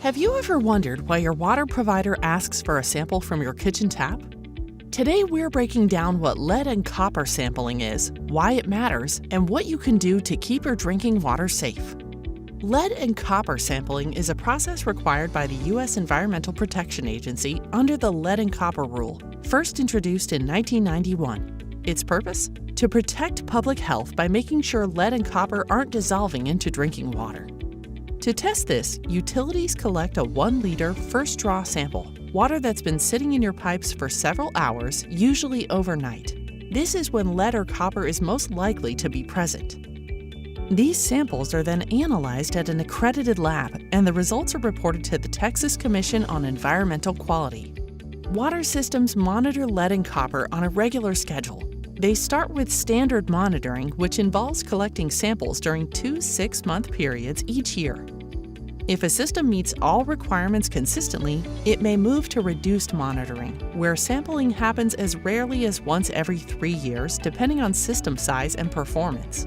Have you ever wondered why your water provider asks for a sample from your kitchen tap? Today we're breaking down what lead and copper sampling is, why it matters, and what you can do to keep your drinking water safe. Lead and copper sampling is a process required by the U.S. Environmental Protection Agency under the Lead and Copper Rule, first introduced in 1991. Its purpose? To protect public health by making sure lead and copper aren't dissolving into drinking water. To test this, utilities collect a 1-liter first draw sample, water that's been sitting in your pipes for several hours, usually overnight. This is when lead or copper is most likely to be present. These samples are then analyzed at an accredited lab, and the results are reported to the Texas Commission on Environmental Quality. Water systems monitor lead and copper on a regular schedule. They start with standard monitoring, which involves collecting samples during 2 6-month periods each year. If a system meets all requirements consistently, it may move to reduced monitoring, where sampling happens as rarely as once every 3 years, depending on system size and performance.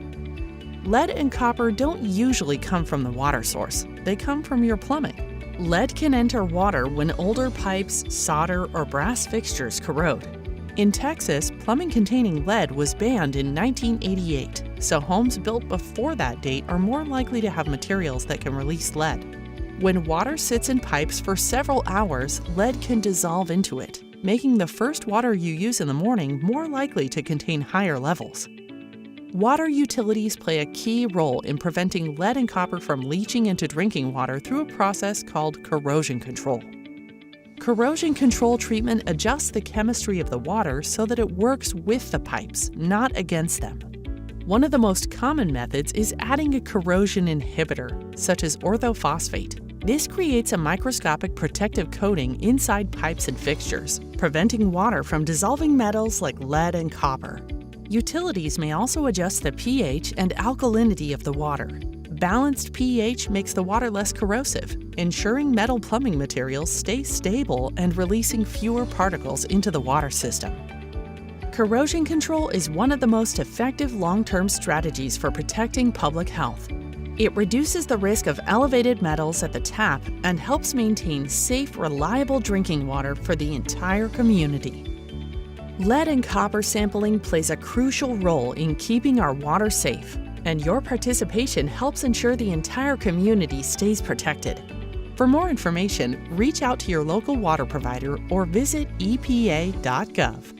Lead and copper don't usually come from the water source. They come from your plumbing. Lead can enter water when older pipes, solder, or brass fixtures corrode. In Texas, plumbing containing lead was banned in 1988, so homes built before that date are more likely to have materials that can release lead. When water sits in pipes for several hours, lead can dissolve into it, making the first water you use in the morning more likely to contain higher levels. Water utilities play a key role in preventing lead and copper from leaching into drinking water through a process called corrosion control. Corrosion control treatment adjusts the chemistry of the water so that it works with the pipes, not against them. One of the most common methods is adding a corrosion inhibitor, such as orthophosphate. This creates a microscopic protective coating inside pipes and fixtures, preventing water from dissolving metals like lead and copper. Utilities may also adjust the pH and alkalinity of the water. Balanced pH makes the water less corrosive, ensuring metal plumbing materials stay stable and releasing fewer particles into the water system. Corrosion control is one of the most effective long-term strategies for protecting public health. It reduces the risk of elevated metals at the tap and helps maintain safe, reliable drinking water for the entire community. Lead and copper sampling plays a crucial role in keeping our water safe, and your participation helps ensure the entire community stays protected. For more information, reach out to your local water provider or visit epa.gov.